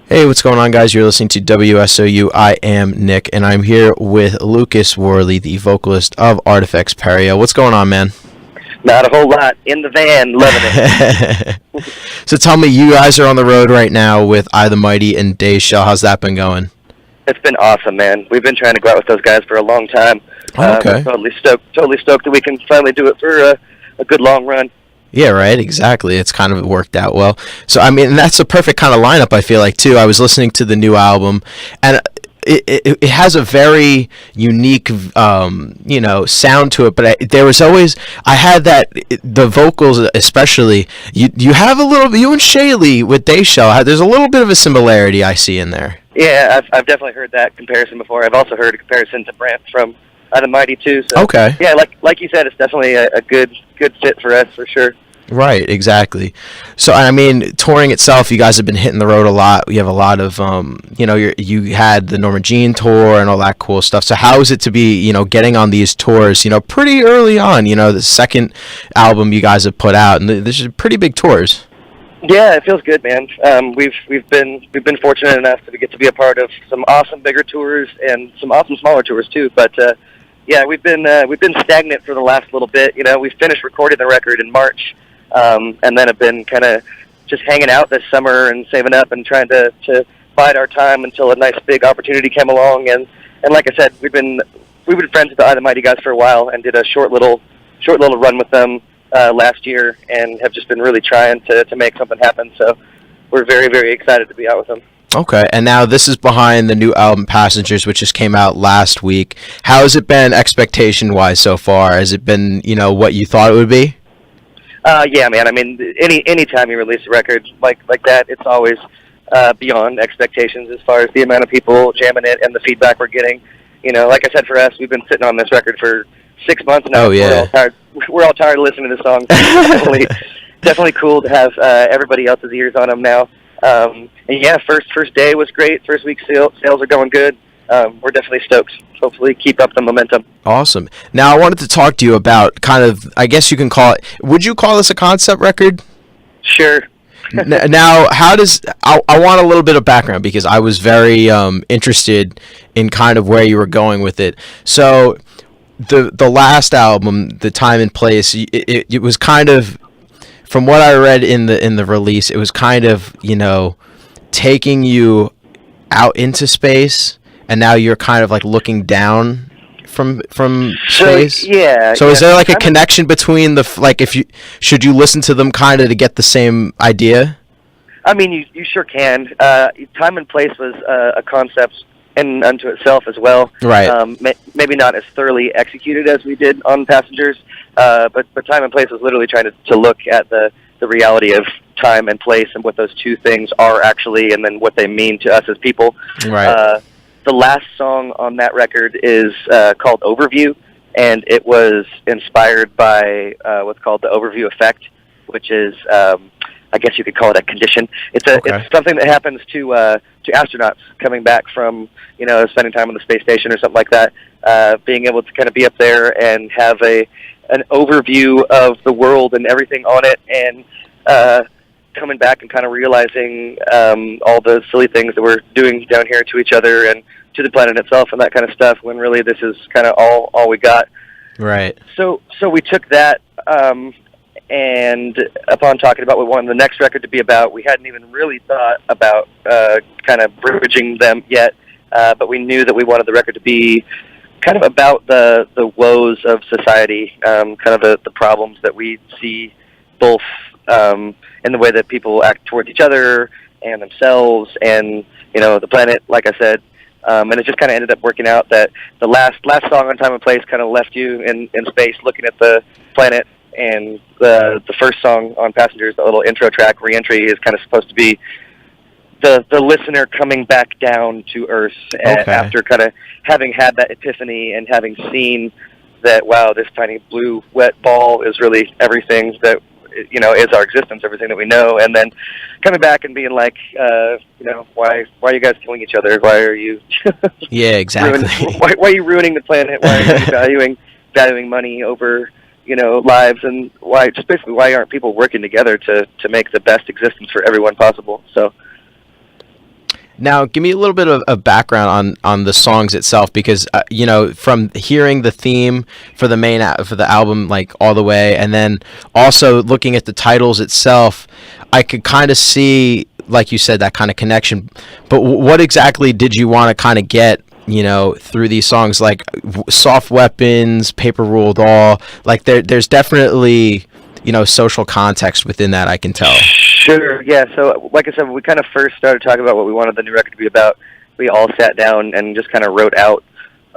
Hey, what's going on, guys? You're listening to WSOU. I am Nick, and I'm here with Lucas Worley, the vocalist of Artifex Pereo. What's going on, man? Not a whole lot. In the van, loving it. So tell me, you guys are on the road right now with I the Mighty and Shell. How's that been going? It's been awesome, man. We've been trying to go out with those guys for a long time. Okay. I'm totally stoked that we can finally do it for a good long run. Yeah, right, exactly. It's kind of worked out well. So, I mean, that's a perfect kind of lineup, I feel like, too. I was listening to the new album, and it has a very unique, sound to it. But I had that, the vocals especially, you have a little, you and Shaylee with Shell, there's a little bit of a similarity I see in there. Yeah, I've definitely heard that comparison before. I've also heard a comparison to Brant from the Mighty too. So, okay. Yeah, like you said, it's definitely a good fit for us for sure. Right, exactly. So, I mean, touring itself, you guys have been hitting the road a lot. You have a lot of, you had the Norma Jean tour and all that cool stuff. So how is it to be, getting on these tours, pretty early on, the second album you guys have put out, and this is pretty big tours. Yeah, it feels good, man. We've been fortunate enough to get to be a part of some awesome bigger tours and some awesome smaller tours too. But yeah, we've been stagnant for the last little bit. We finished recording the record in March. And then have been kind of just hanging out this summer and saving up and trying to bide our time until a nice big opportunity came along. And like I said, we've been friends with the I the Mighty guys for a while and did a short little run with them last year and have just been really trying to make something happen. So we're very, very excited to be out with them. Okay, and now this is behind the new album Passengers, which just came out last week. How has it been expectation-wise so far? Has it been, what you thought it would be? Yeah, man. I mean, any time you release a record like that, it's always beyond expectations as far as the amount of people jamming it and the feedback we're getting. Like I said, for us, we've been sitting on this record for 6 months now. Oh yeah. We're all tired of listening to the songs. definitely cool to have everybody else's ears on them now. And yeah, first day was great. First week sales are going good. We're definitely stoked. Hopefully keep up the momentum. Awesome. Now I wanted to talk to you about kind of, I guess you can call it, would you call this a concept record? Sure. Now, I want a little bit of background because I was very interested in kind of where you were going with it. So the last album, The Time and Place, it was kind of, from what I read in the release, it was kind of, taking you out into space. And now you're kind of like looking down from space. Yeah. So is there like a connection between should you listen to them kind of to get the same idea? I mean, you sure can. Time and Place was a concept in unto itself as well. Right. Maybe not as thoroughly executed as we did on Passengers, but Time and Place was literally trying to look at the reality of time and place and what those two things are actually, and then what they mean to us as people. Right. The last song on that record is called Overview, and it was inspired by what's called the overview effect, which is, I guess you could call it a condition. It's something that happens to astronauts coming back from, spending time on the space station or something like that, being able to kind of be up there and have an overview of the world and everything on it, and coming back and kind of realizing all the silly things that we're doing down here to each other and to the planet itself and that kind of stuff, when really this is kind of all we got. Right. So we took that, and upon talking about what we wanted the next record to be about, we hadn't even really thought about kind of bridging them yet, but we knew that we wanted the record to be kind of about the woes of society, kind of the problems that we see both in the way that people act towards each other and themselves and, the planet, like I said. And it just kind of ended up working out that the last song on Time and Place kind of left you in space looking at the planet, and the first song on Passengers, the little intro track, Reentry, is kind of supposed to be the listener coming back down to Earth after kind of having had that epiphany and having seen that, wow, this tiny blue wet ball is really everything that is our existence, everything that we know, and then coming back and being like, why are you guys killing each other? Why are you? Yeah, exactly. Why are you ruining the planet? Why are you valuing money over lives, and why aren't people working together to make the best existence for everyone possible? So Now, give me a little bit of background on the songs itself, because from hearing the theme for the for the album like all the way, and then also looking at the titles itself, I could kind of see, like you said, that kind of connection. But what exactly did you want to kind of get, through these songs, like Soft Weapons, Paper Ruled All? Like there's definitely social context within that, I can tell. Sure, yeah. So, like I said, when we kind of first started talking about what we wanted the new record to be about, we all sat down and just kind of wrote out,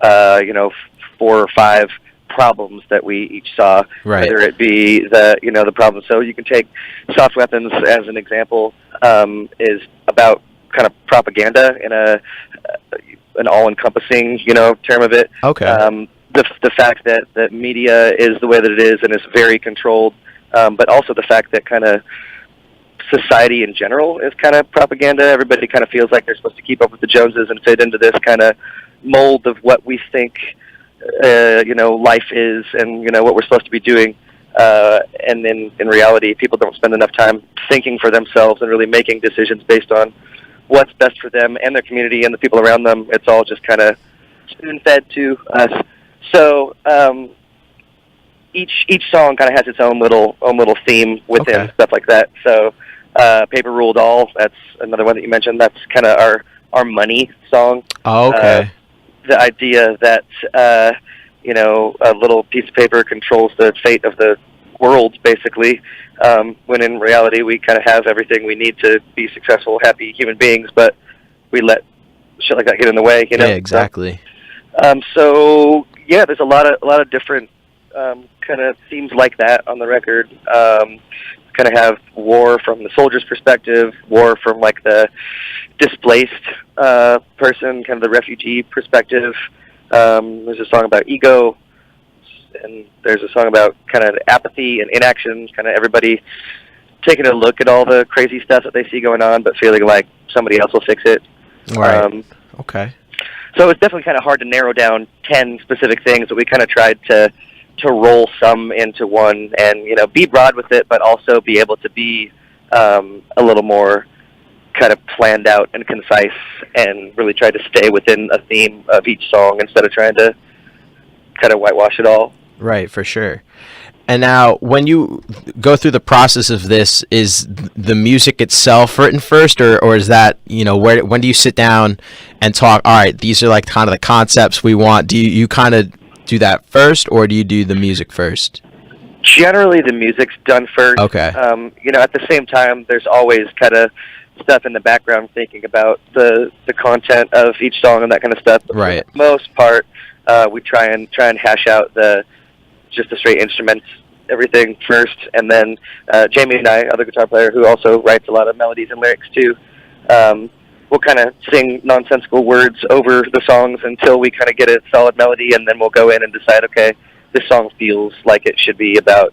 4 or 5 problems that we each saw. Right. Whether it be the problem. So you can take Soft Weapons as an example. Is about kind of propaganda in an all-encompassing, term of it. Okay. The fact that media is the way that it is and is very controlled, but also the fact that kind of society in general is kind of propaganda. Everybody kind of feels like they're supposed to keep up with the Joneses and fit into this kind of mold of what we think, life is, and what we're supposed to be doing. And then in reality, people don't spend enough time thinking for themselves and really making decisions based on what's best for them and their community and the people around them. It's all just kind of spoon-fed to us. So each song kind of has its own little theme within, stuff like that. So Paper Ruled All, that's another one that you mentioned. That's kind of our money song. Oh, okay. The idea that a little piece of paper controls the fate of the world, basically, when in reality we kind of have everything we need to be successful, happy human beings, but we let shit like that get in the way. Yeah, exactly. So yeah, there's a lot of different kind of themes like that on the record. Kind of have war from the soldier's perspective, war from like the displaced person, kind of the refugee perspective. There's a song about ego, and there's a song about kind of apathy and inaction, kind of everybody taking a look at all the crazy stuff that they see going on, but feeling like somebody else will fix it. Right. Okay. So it's definitely kind of hard to narrow down 10 specific things, but we kind of tried to roll some into one and, be broad with it, but also be able to be a little more kind of planned out and concise, and really try to stay within a theme of each song instead of trying to kind of whitewash it all. Right, for sure. And now, when you go through the process of this, is the music itself written first, or is that, when do you sit down and talk, all right, these are like kind of the concepts we want? Do you kind of do that first, or do you do the music first? Generally, the music's done first. Okay. At the same time, there's always kind of stuff in the background thinking about the content of each song and that kind of stuff. But right. For the most part, we try and hash out just the straight instruments, everything first, and then Jamie and I, other guitar player who also writes a lot of melodies and lyrics too, we'll kind of sing nonsensical words over the songs until we kind of get a solid melody, and then we'll go in and decide, okay, this song feels like it should be about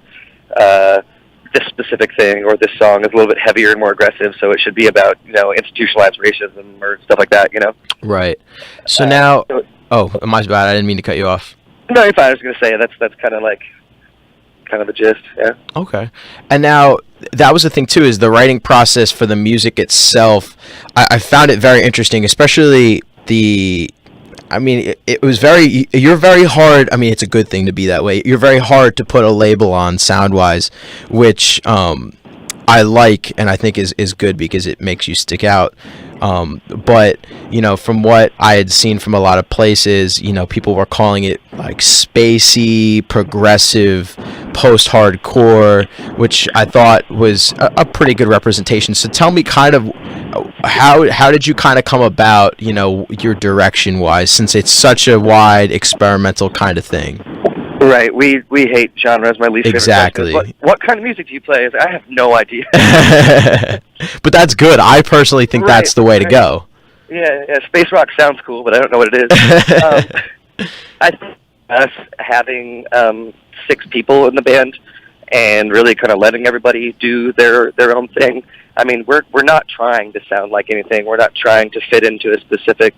this specific thing, or this song is a little bit heavier and more aggressive, so it should be about, institutionalized racism or stuff like that, Right. So now... my bad. I didn't mean to cut you off. No, you're fine. I was going to say that's kind of the gist, yeah. Okay. And now, that was the thing, too, is the writing process for the music itself. I found it very interesting, especially it was you're very hard. I mean, it's a good thing to be that way. You're very hard to put a label on sound-wise, which I like and I think is good because it makes you stick out. But, from what I had seen from a lot of places, people were calling it like spacey, progressive, post-hardcore, which I thought was a pretty good representation. So tell me kind of how did you kind of come about, your direction-wise, since it's such a wide experimental kind of thing? Right. We hate genres. My least exactly. favorite. What kind of music do you play? I have no idea. But that's good. I personally think that's the way to go. Yeah, space rock sounds cool, but I don't know what it is. I think us having 6 people in the band and really kind of letting everybody do their own thing. I mean, we're not trying to sound like anything. We're not trying to fit into a specific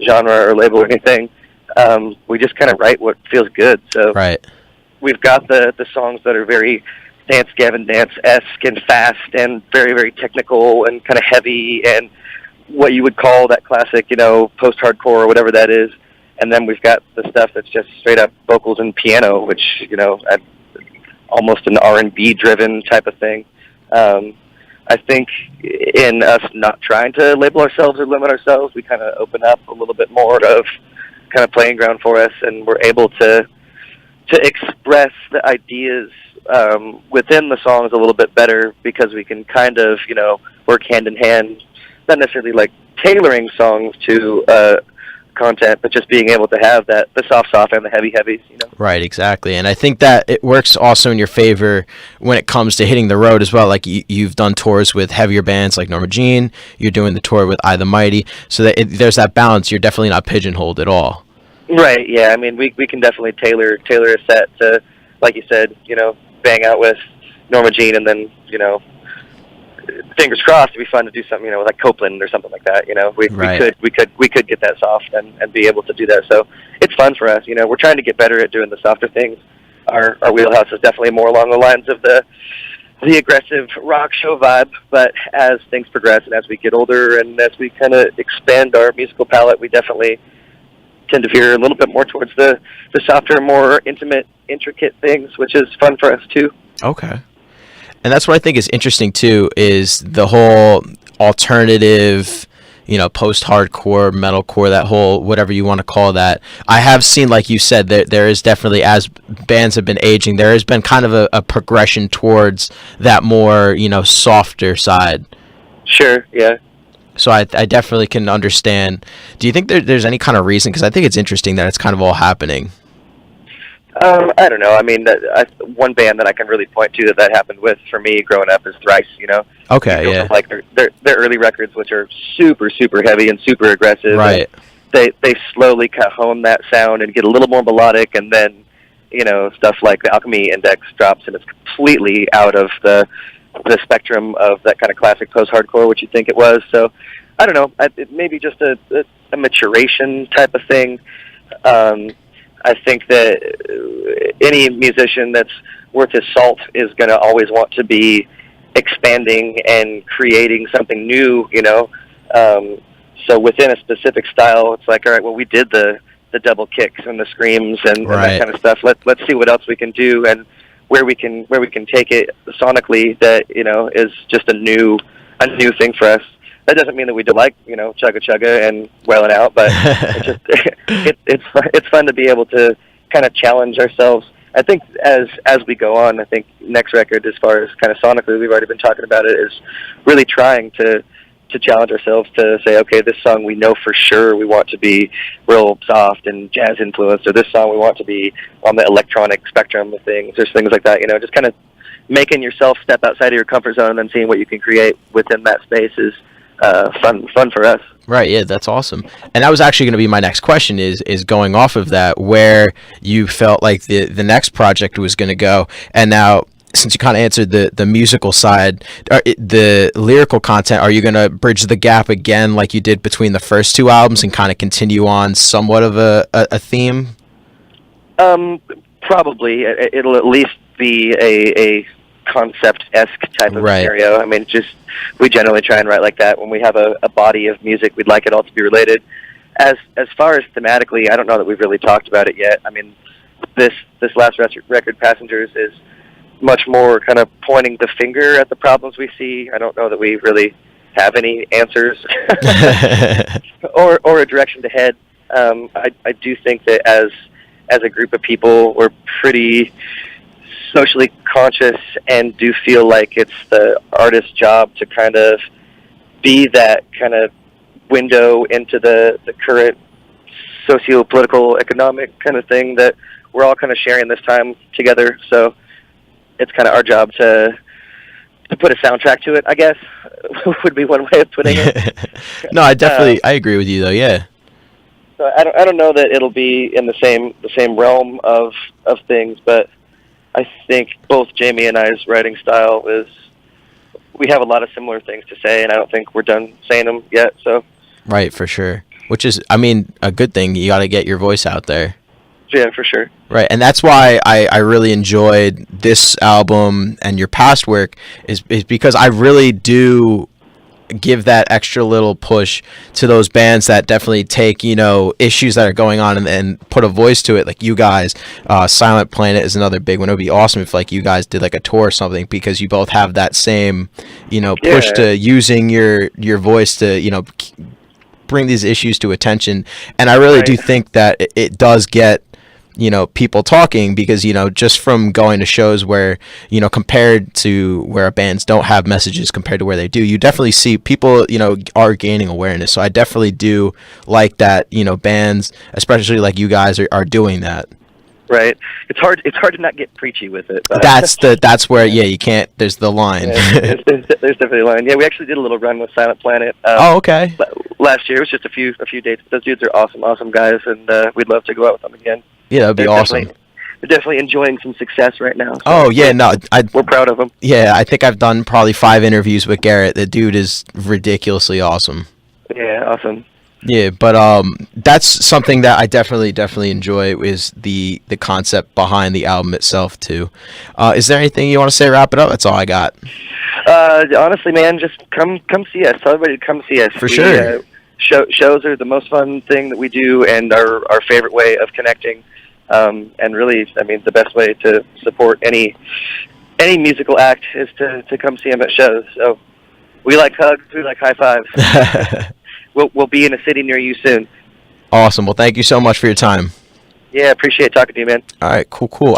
genre or label or anything. We just kind of write what feels good. So right. We've got the songs that are very Dance Gavin Dance-esque and fast and very, very technical and kind of heavy, and what you would call that classic, post-hardcore or whatever that is. And then we've got the stuff that's just straight up vocals and piano, which, almost an R&B driven type of thing. I think in us not trying to label ourselves or limit ourselves, we kind of open up a little bit more of kind of playing ground for us, and we're able to express the ideas within the songs a little bit better, because we can kind of, work hand in hand, not necessarily like tailoring songs to content, but just being able to have the soft and the heavies. Right, exactly. And I think that it works also in your favor when it comes to hitting the road as well. Like you've done tours with heavier bands like Norma Jean, you're doing the tour with I the Mighty, so that there's that balance. You're definitely not pigeonholed at all. Right, yeah. I mean, we can definitely tailor a set to, like you said, bang out with Norma Jean, and then, fingers crossed, it'd be fun to do something, like Copeland or something like that. We could get that soft and be able to do that. So it's fun for us. We're trying to get better at doing the softer things. Our wheelhouse is definitely more along the lines of the aggressive rock show vibe. But as things progress and as we get older and as we kind of expand our musical palette, we definitely tend to veer a little bit more towards the softer, more intimate, intricate things, which is fun for us too. Okay. And that's what I think is interesting too, is the whole alternative, post-hardcore, metalcore, that whole, whatever you want to call that. I have seen, like you said, there is definitely, as bands have been aging, there has been kind of a progression towards that more, softer side. Sure, yeah. So I definitely can understand. Do you think there's any kind of reason? Because I think it's interesting that it's kind of all happening. I don't know. I mean, one band that I can really point to that happened with for me growing up is Thrice. Okay, yeah. Like their early records, which are super, super heavy and super aggressive. Right. They slowly kind of hone that sound and get a little more melodic, and then stuff like the Alchemy Index drops, and it's completely out of the spectrum of that kind of classic post-hardcore, which you think it was. So I don't know. It may be just a maturation type of thing. I think that any musician that's worth his salt is going to always want to be expanding and creating something new, So within a specific style, it's like, all right, well, we did the double kicks and the screams and that kind of stuff. Let's see what else we can do and where we can take it sonically that, is just a new thing for us. That doesn't mean that we don't like, Chugga Chugga and Wailing Out, but it's fun to be able to kind of challenge ourselves. I think as we go on, I think next record, as far as kind of sonically, we've already been talking about it, is really trying to challenge ourselves to say, okay, this song we know for sure we want to be real soft and jazz influenced, or this song we want to be on the electronic spectrum of things, or things like that. Just kind of making yourself step outside of your comfort zone and seeing what you can create within that space is fun for us. Right, yeah, that's awesome. And that was actually going to be my next question, is going off of that, where you felt like the next project was going to go. And now, since you kind of answered the musical side, the lyrical content, are you going to bridge the gap again like you did between the first two albums and kind of continue on somewhat of a theme? Probably. It'll at least be a concept-esque type of scenario. I mean, we generally try and write like that. When we have a body of music, we'd like it all to be related. As far as thematically, I don't know that we've really talked about it yet. I mean, this last record, Passengers, is much more kind of pointing the finger at the problems we see. I don't know that we really have any answers or a direction to head. I do think that as a group of people, we're pretty socially conscious and do feel like it's the artist's job to kind of be that kind of window into the current socio-political, economic kind of thing that we're all kind of sharing this time together. So it's kind of our job to put a soundtrack to it, I guess, would be one way of putting it. No, I agree with you though. Yeah. So I don't know that it'll be in the same realm of things, but I think both Jamie and I's writing style we have a lot of similar things to say, and I don't think we're done saying them yet. So. Right, for sure. Which is, I mean, a good thing. You got to get your voice out there. Yeah, for sure. Right, and that's why I really enjoyed this album and your past work is because I really do give that extra little push to those bands that definitely take, issues that are going on and put a voice to it, like you guys. Silent Planet is another big one. It would be awesome if like you guys did like a tour or something, because you both have that same, push to using your voice to, bring these issues to attention. And I really do think that it does get people talking, because just from going to shows where compared to where bands don't have messages compared to where they do, you definitely see people are gaining awareness. So I definitely do like that bands, especially like you guys, are doing that. Right. It's hard to not get preachy with it. That's where you can't. There's the line. There's definitely a line. Yeah, we actually did a little run with Silent Planet. Okay. Last year, it was just a few dates. Those dudes are awesome guys, and we'd love to go out with them again. Yeah, that'd be awesome. They're definitely enjoying some success right now. So we're proud of them. Yeah, I think I've done probably 5 interviews with Garrett. The dude is ridiculously awesome. Yeah, awesome. Yeah, but that's something that I definitely enjoy, is the concept behind the album itself too. Is there anything you want to say to wrap it up? That's all I got. Honestly, man, just come see us. Tell everybody to come see us. Sure. Shows are the most fun thing that we do, and our favorite way of connecting. And really, I mean, the best way to support any musical act is to come see them at shows. So we like hugs, we like high fives. We'll be in a city near you soon. Awesome. Well, thank you so much for your time. Yeah, appreciate talking to you, man. All right, cool.